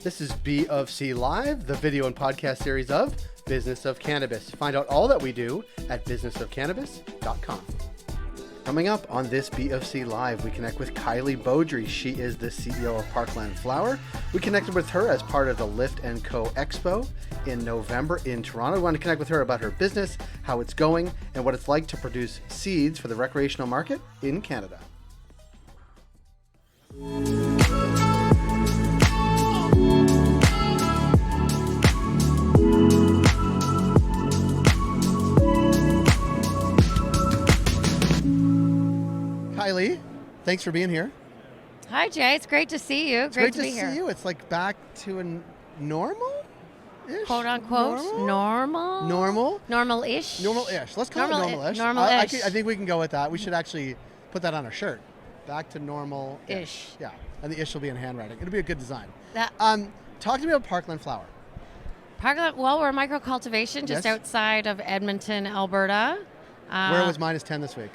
This is B of C Live, the video and podcast series of Business of Cannabis. Find out all that we do at businessofcannabis.com. Coming up on this B of C Live, we connect with Kieley Beaudry. She is the CEO of Parkland Flower. We connected with her as part of the Lift&Co Expo in November in Toronto. We want to connect with her about her business, how it's going, and what it's like to produce seeds for the recreational market in Canada. Kieley, thanks for being here. Hi, Jay. It's great to see you. Great to be here. see you. It's like back to a normal-ish? Quote unquote normal. Normal-ish. Normal-ish. Let's call it normal-ish. Normal-ish. I think we can go with that. We should actually put that on a shirt. Back to normal-ish. Yeah. And the ish will be in handwriting. It'll be a good design. Talk to me about Parkland Flower. Well, we're a micro cultivation just outside of Edmonton, Alberta. Where was -10 this week?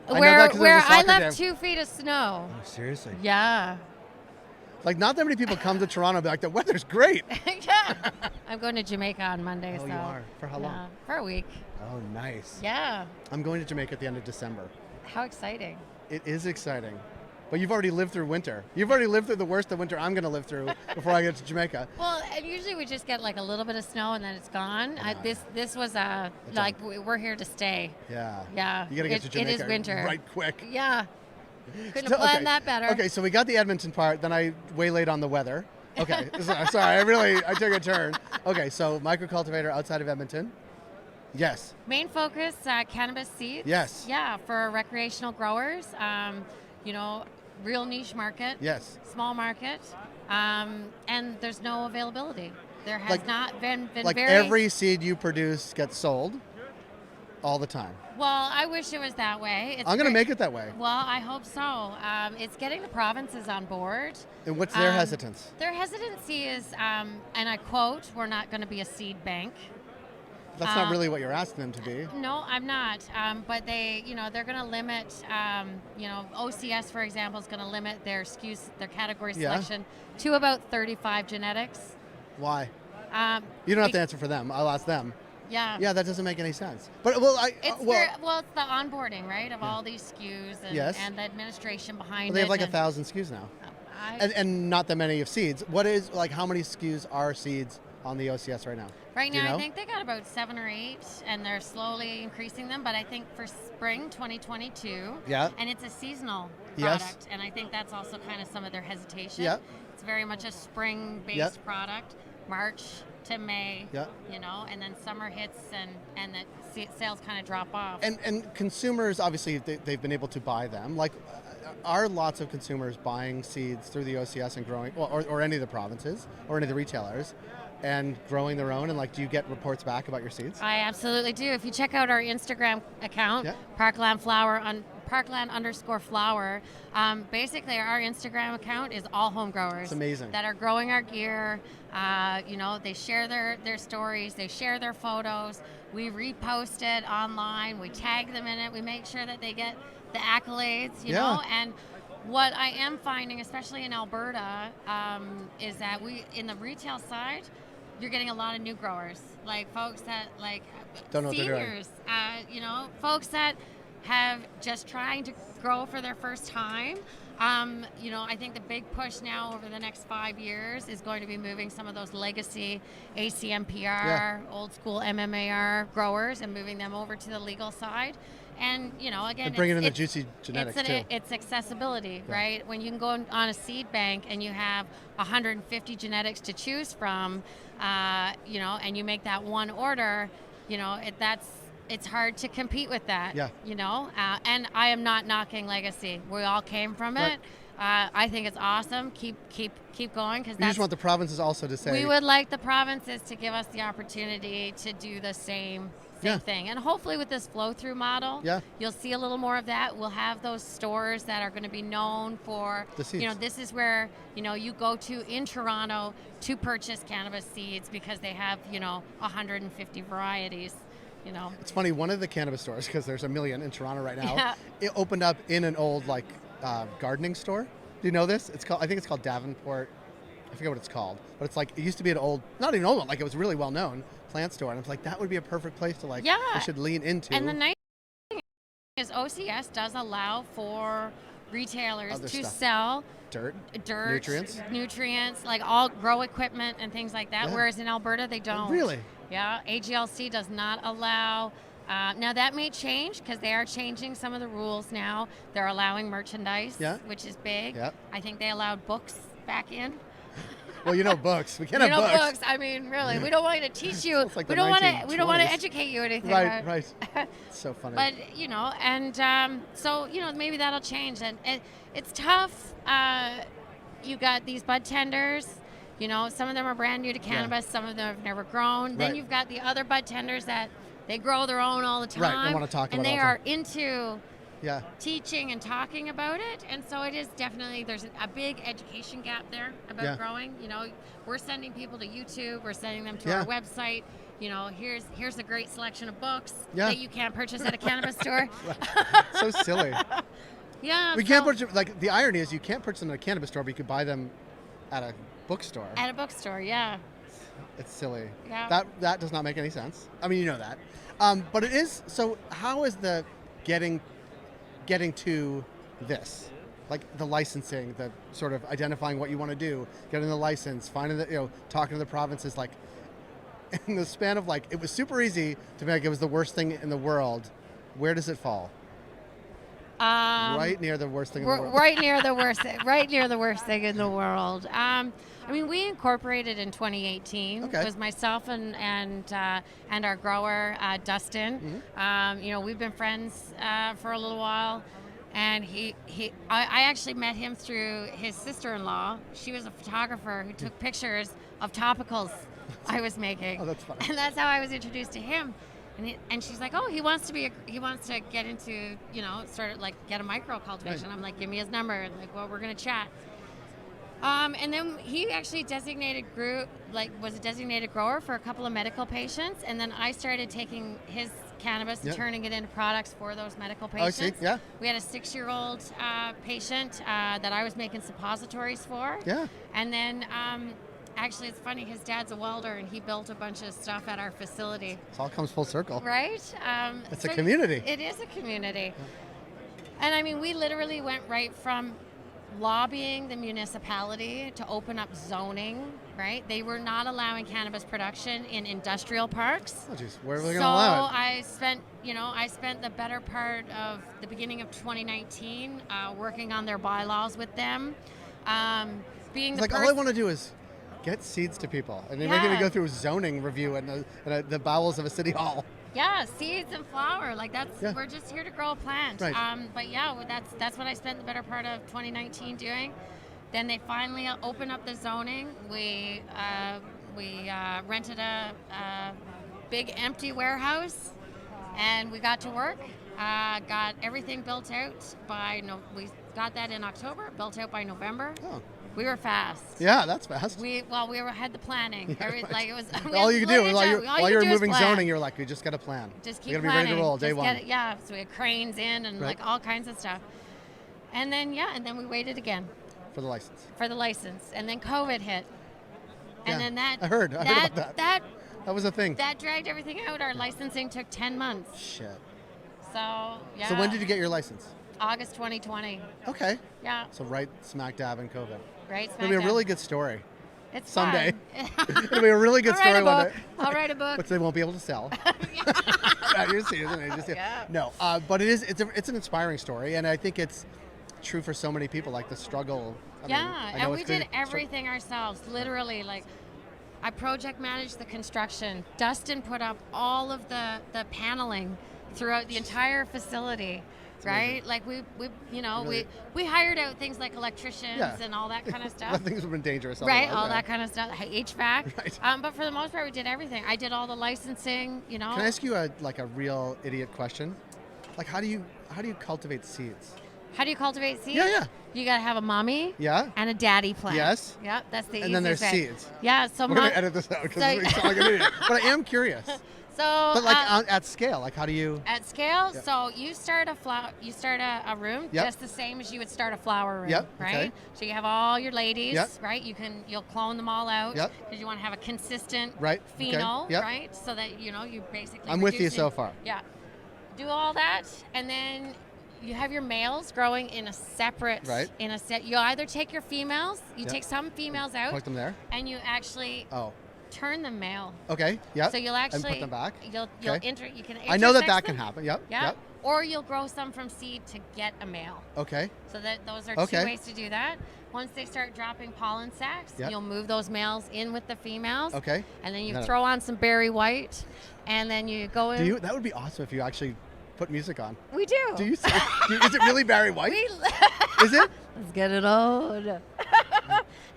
Where I left 2 feet of snow. Oh, seriously? Yeah. Like, not that many people come to Toronto and be like, the weather's great. Yeah. I'm going to Jamaica on Monday. Oh, you are? For how long? For a week. Oh, nice. Yeah. I'm going to Jamaica at the end of December. How exciting. It is exciting. But you've already lived through winter. You've already lived through the worst of winter I'm going to live through before I get to Jamaica. Well, and usually we just get like a little bit of snow and then it's gone. This was like we're here to stay. Yeah. Yeah. You got to get to Jamaica it is winter. right quick. Yeah. Couldn't have planned that better. Okay, so we got the Edmonton part, then I waylaid on the weather. Okay, sorry, I took a turn. Okay, so microcultivator outside of Edmonton. Yes. Main focus, cannabis seeds. Yes. Yeah, for recreational growers. Real niche market. Yes. Small market. And there's no availability. There has not been like very... every seed you produce gets sold all the time. Well, I wish it was that way. I'm going to make it that way. Well, I hope so. It's getting the provinces on board. And what's their hesitance? Their hesitancy is, and I quote, we're not going to be a seed bank. That's not really what you're asking them to be. No, I'm not. But they're going to limit, OCS, for example, is going to limit their SKUs, their category selection to about 35 genetics. Why? You don't have to answer for them. I'll ask them. Yeah. Yeah, that doesn't make any sense. But it's the onboarding, right, of all these SKUs and the administration behind it. They have like 1,000 SKUs now. And not that many of seeds. How many SKUs are seeds on the OCS right now? Right now, I think they got about 7 or 8, and they're slowly increasing them. But I think for spring 2022, and it's a seasonal product, and I think that's also kind of some of their hesitation. Yeah. It's very much a spring-based product, March to May, and then summer hits, and the sales kind of drop off. And consumers, obviously, they've been able to buy them. Like, are lots of consumers buying seeds through the OCS and growing, or any of the provinces, or any of the retailers, and growing their own? And do you get reports back about your seeds? I absolutely do. If you check out our Instagram account, Parkland Flower, on Parkland_flower, basically our Instagram account is all home growers. It's amazing. That are growing our gear. They share their stories, they share their photos. We repost it online, we tag them in it, we make sure that they get the accolades, you know, and what I am finding, especially in Alberta, is that in the retail side, you're getting a lot of new growers, like folks that don't know seniors, folks that have just trying to grow for their first time. I think the big push now over the next 5 years is going to be moving some of those legacy ACMPR, old school MMAR growers and moving them over to the legal side. And, again, and bringing in the juicy genetics too. It's accessibility, right? When you can go on a seed bank and you have 150 genetics to choose from, and you make that one order, it's hard to compete with that, and I am not knocking legacy. We all came from it. I think it's awesome. Keep going, because you just want the provinces also to say. We would like the provinces to give us the opportunity to do the same thing. And hopefully with this flow-through model, you'll see a little more of that. We'll have those stores that are going to be known for, this is where, you go to in Toronto to purchase cannabis seeds because they have, 150 varieties. It's funny, one of the cannabis stores, because there's a million in Toronto right now, it opened up in an old gardening store. Do you know this? I think it's called Davenport I forget what it's called, but it's like, it used to be an old, not even old one, like it was really well known plant store. And I was like, that would be a perfect place to like, we should lean into. And the nice thing is OCS does allow for retailers to sell dirt, nutrients, like all grow equipment and things like that. Whereas in Alberta, they don't. Really? Yeah, AGLC does not allow. Now that may change because they are changing some of the rules now. They're allowing merchandise, which is big. Yeah. I think they allowed books back in. Well, books. We can't have books. I mean, really, we don't want to teach you. Like we don't want to educate you or anything. Right. It's so funny. But and so maybe that'll change. And it's tough. You got these bud tenders. Some of them are brand new to cannabis. Some of them have never grown. Then you've got the other bud tenders that they grow their own all the time. Right. They want to talk about it. And they are into yeah. teaching and talking about it. And so it is definitely, there's a big education gap there about growing. You know, we're sending people to YouTube, we're sending them to our website. You know, here's a great selection of books that you can't purchase at a cannabis store. So silly. Yeah. We can't purchase, like, the irony is you can't purchase them at a cannabis store, but you could buy them at a bookstore. At a bookstore, yeah. It's silly. Yeah. That does not make any sense. I mean, you know that. But it is, so how is the getting to this? Like the licensing, the sort of identifying what you want to do, getting the license, finding the, talking to the provinces, like in the span of like, it was super easy to be like, it was the worst thing in the world. Where does it fall? Right near the worst thing in the world. Right near the worst thing in the world. I mean, we incorporated in 2018. Okay. It was myself and our grower, Dustin. Mm-hmm. We've been friends for a little while. And I actually met him through his sister-in-law. She was a photographer who took pictures of topicals I was making. Oh, that's funny. And that's how I was introduced to him. And she's like, oh, he wants to get into, sort of like get a micro cultivation. Right. I'm like, give me his number. And like, well, we're going to chat. And then he actually was a designated grower for a couple of medical patients. And then I started taking his cannabis and turning it into products for those medical patients. Oh, I see. Yeah. We had a 6-year-old patient that I was making suppositories for. Yeah. And then actually, it's funny, his dad's a welder, and he built a bunch of stuff at our facility. It all comes full circle. Right? It's a community. It is a community. And I mean, we literally went right from lobbying the municipality to open up zoning, right? They were not allowing cannabis production in industrial parks. Oh, geez. Where are they going to allow it? I spent the better part of the beginning of 2019 working on their bylaws with them. All I want to do is get seeds to people, and they're making me go through a zoning review in the bowels of a city hall. Yeah, seeds and flower, like we're just here to grow a plant. Right. But yeah, that's what I spent the better part of 2019 doing. Then they finally opened up the zoning. We rented a big empty warehouse, and we got to work. Got everything built out we got that in October, built out by November. Oh. We were fast. Yeah, that's fast. We had the planning. Like it was. All you could do while you were moving zoning, you were like, we just got a plan. Just keep we gotta planning. be ready to roll day one. So we had cranes in and like all kinds of stuff. And then we waited again. For the license. And then COVID hit. And then I heard about that. That was a thing. That dragged everything out. Our licensing took 10 months. Shit. So yeah. So when did you get your license? August 2020. Okay. Yeah. So right smack dab in COVID. Right. It'll be a really good story. It's someday. Fun. It'll be a really good story one day. I'll write a book. Which they won't be able to sell. You're serious, isn't it? Yeah. No, but it's an inspiring story, and I think it's true for so many people. Like the struggle. And we did everything ourselves, literally. Like I project managed the construction. Dustin put up all of the paneling throughout the entire facility. Right, like we hired out things like electricians and all that kind of stuff. Things would have been dangerous. Right, all that kind of stuff, HVAC. Right. But for the most part, we did everything. I did all the licensing. Can I ask you a real idiot question? Like, how do you cultivate seeds? How do you cultivate seeds? Yeah. You gotta have a mommy. Yeah. And a daddy plant. Yes. Yep, that's the easiest. And then there's way. seeds. Yeah. So we're gonna edit this out because we sound like an idiot. But I am curious. So, But like at scale, like how do you? at scale, Yep. so you start a room Yep. just the same as you would start a flower room, Yep, right? okay. So you have all your ladies, Yep. right? You'll clone them all out Yep. because you want to have a consistent Right, okay. phenol, Yep. right? So that you basically. I'm with you reducing- so far. Yeah. Do all that, and then you have your males growing in a separate. Right. You either take your females, you Yep. take some females out, Put them there. and you actually Oh. turn them male. Okay. Yep. So you'll actually and put them back. You'll Okay. you can. I know that intersex can them. happen. Yep. Yeah. Yep. Or you'll grow some from seed to get a male. Okay. So that those are Okay. two ways to do that. Once they start dropping pollen sacs, Yep. you'll move those males in with the females. Okay. And then you No. throw on some berry white, and then you go in. That would be awesome if you actually put music on. We do. Do you? Is it really Barry White? We, Is it? let's get it on.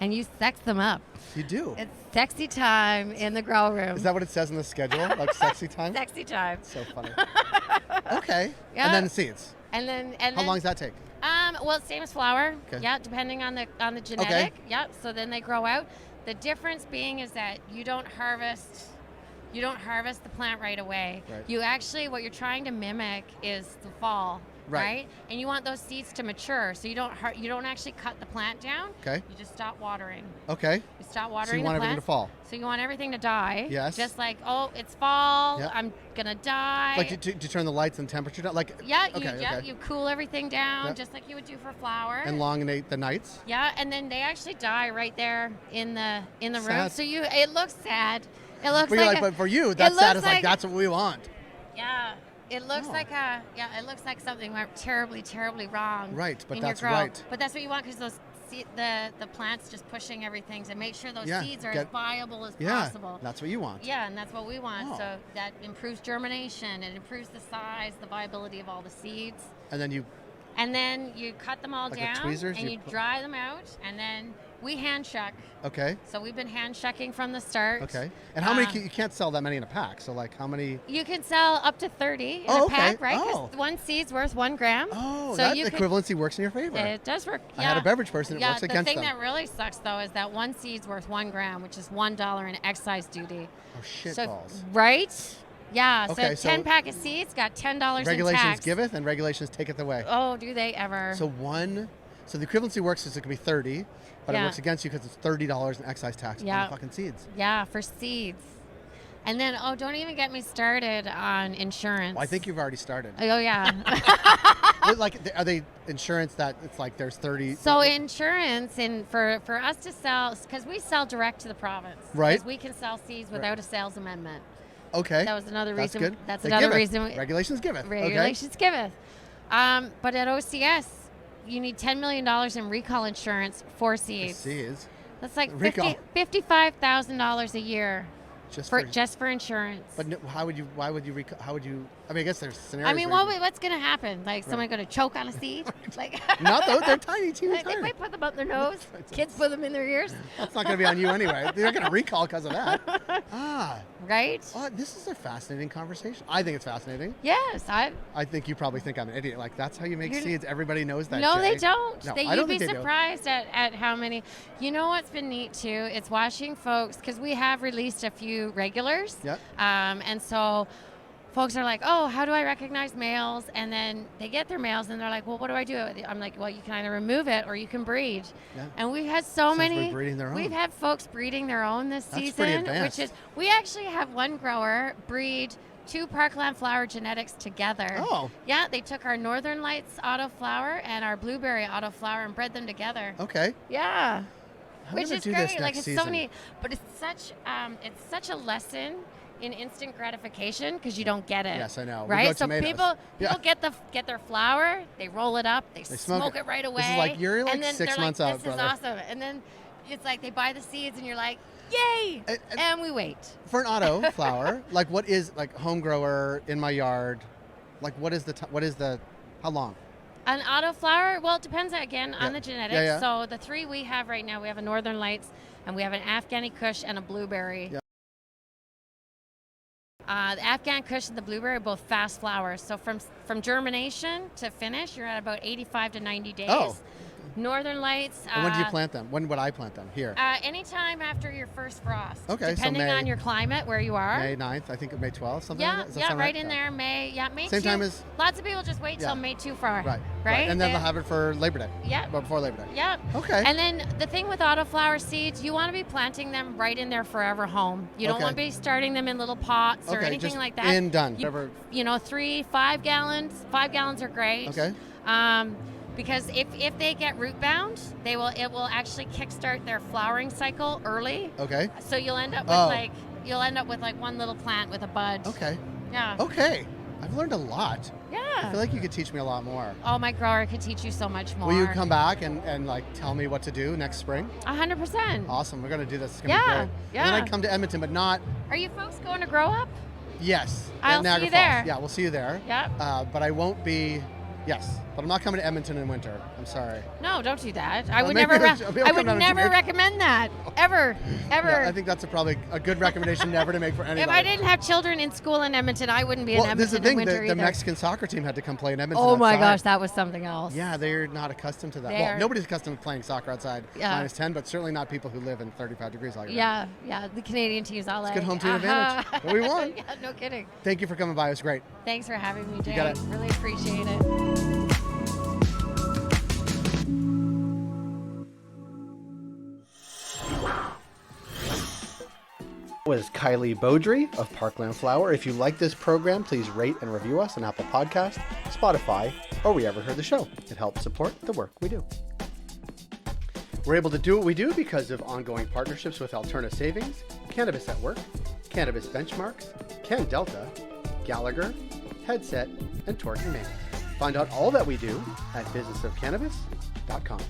And you sex them up. You do. It's sexy time in the grow room. Is that what it says in the schedule? Like sexy time? Sexy time. So funny. Okay. Yeah. And then the seeds. And then How long does that take? Well, same as flower. Okay. Yeah, depending on the genetic. Yeah. So then they grow out. The difference being is that you don't harvest the plant right away. Right. You actually, what you're trying to mimic is the fall. Right. And you want those seeds to mature, so you don't actually cut the plant down. Okay. You just stop watering. Okay. You stop watering So you want the everything plant. to fall. So you want everything to die. Yes. Just like, oh, it's fall. Yep. I'm gonna die. Like to turn the lights and temperature down? Like, yeah, okay. you cool everything down Yep. just like you would do for flower. And elongate the nights? Yeah, and then they actually die right there in the room. Sad. So it looks sad. It looks But, you're like, but for you, that's looks sad. It's like- like, that's what we want. yeah. It looks Oh. it looks like something went terribly, terribly wrong. Right, but in that's your grow. right. But that's what you want because the plant's just pushing everything to make sure those Yeah, seeds are as get- viable as Yeah. possible. That's what you want. Yeah, and that's what we want. Oh. So that improves germination, it improves the size, the viability of all the seeds. And then you, And then you cut them all Like with down tweezers, and you you put- dry them out, and then we hand shuck. okay. So we've been hand shucking from the start. Okay. And how many, Um, you can't sell that many in a pack. So like how many? You can sell up to 30 in Oh, a okay. pack, right? 'Cause Oh. one seed's worth 1 gram. Oh, so that you could- equivalency works in your favor. It does work. I had a beverage person, it yeah, works against the thing them. that really sucks though is that one seed's worth 1 gram, which is $1 in excise duty. Oh, shit So balls. right? Yeah. Okay, so 10 so pack of seeds got $10 in Regulations tax. giveth and regulations taketh away. Oh, do they ever? So the equivalency works is it could be 30, but it Yeah. works against you because it's $30 in excise tax on Yeah. the fucking seeds. Yeah, for seeds. And then, don't even get me started on insurance. Well, I think you've already started. Oh, yeah. Like, are they insurance that it's like there's 30? So insurance, and for us to sell, because we sell direct to the province. Right. 'Cause we can sell seeds without a sales amendment. Okay. That was another That's reason. good. That's They another giveth. reason. Regulations giveth. Regulations giveth. But at OCS, you need $10 million in recall insurance for Okay. seeds. Seeds. That's like Recall. $55,000 a year Just just for insurance. But no, why would you? I mean, I guess there's scenarios. I mean, where what's going to happen? Like someone going to choke on a seed? Like Not those. They're tiny, teeny, they tiny. might put them up their nose. Kids put them in their ears. That's not going to be on you anyway. They're not going to recall because of that. Right? Oh, this is a fascinating conversation. I think it's fascinating. Yes. I think you probably think I'm an idiot. Like, that's how you make You're- seeds. Everybody knows that. No, Jay. they don't. No, I You'd don't be think they do. surprised at how many. You know what's been neat too? It's watching folks, because we have released a few regulars. Yep. And so folks are like, oh, how do I recognize males? And then they get their males and they're like, well, what do I do? I'm like, well, you can either remove it or you can breed. Yeah. And we've had so Since many. we're breeding their own. We've had folks breeding their own this That's season, pretty advanced. which is we actually have one grower breed 2 Parkland Flower genetics together. Oh. Yeah, they took our Northern Lights auto flower and our Blueberry auto flower and bred them together. Okay. Yeah. I'm Which gonna is do great. this Like next it's season. so neat, but it's such a lesson in instant gratification because you don't get it. Yes, I know. We Right? grow So tomatoes. people Yeah. get their flower, they roll it up, they smoke it right away. This is like you're like and then 6 they're months like, out, this brother. is awesome. And then it's like they buy the seeds and you're like, yay! And we wait. For an auto flower, like what is like home grower in my yard? Like what is the how long? An auto flower, well, it depends again on Yeah. the genetics. Yeah, yeah. So the 3 we have right now, we have a Northern Lights, and we have an Afghani Kush and a Blueberry. Yeah. The Afghan Kush and the Blueberry are both fast flowers. So from germination to finish, you're at about 85 to 90 days. Oh, Northern lights. And when do you plant them? When would I plant them? Here. Anytime after your first frost. Okay, depending so May, on your climate, where you are. May 9th, I think May 12th, something Yeah, like that. Does that yeah, sound right in there. May Same 2. time as. Lots of people just wait till May 2 for. Right. Right. And then they'll have it for Labor Day. Yeah. But before Labor Day. Yep. Okay. And then the thing with autoflower seeds, you want to be planting them right in their forever home. You don't want to be starting them in little pots or anything just like that. In, done. You know, 3-5 gallons. 5 gallons are great. Okay. Because if they get root bound, it will actually kickstart their flowering cycle early. Okay. So you'll end up with like one little plant with a bud. Okay. Yeah. Okay. I've learned a lot. Yeah. I feel like you could teach me a lot more. Oh, my grower could teach you so much more. Will you come back and like tell me what to do next spring? 100%. Awesome. We're gonna do this. It's gonna be great. Yeah. And then I'd come to Edmonton, but not. Are you folks going to grow up? Yes. I'll at Niagara see you Falls. there. Yeah, we'll see you there. Yep. But I won't be. Yes, but I'm not coming to Edmonton in winter. I'm sorry. No, don't do that. I would maybe never. I'll I come would down to never Jamaica. recommend that. Ever. Yeah, I think that's probably a good recommendation never to make for anybody. If I didn't have children in school in Edmonton, I wouldn't be in Edmonton this is the thing. in winter The either. Mexican soccer team had to come play in Edmonton. Oh my outside. gosh, that was something else. Yeah, they're not accustomed to that. Well, nobody's accustomed to playing soccer outside -10, but certainly not people who live in 35 degrees like that. Yeah. The Canadian team's all like. It's good home team advantage. What we want. Yeah, no kidding. Thank you for coming by. It was great. Thanks for having me, Jay. You got it. Really appreciate it. Was Kieley Beaudry of Parkland Flower. If you like this program, please rate and review us on Apple Podcasts, Spotify, or wherever you heard the show. It helps support the work we do. We're able to do what we do because of ongoing partnerships with Alterna Savings, Cannabis at Work, Cannabis Benchmarks, Can Delta, Gallagher, Headset, and Torton Maine. Find out all that we do at businessofcannabis.com.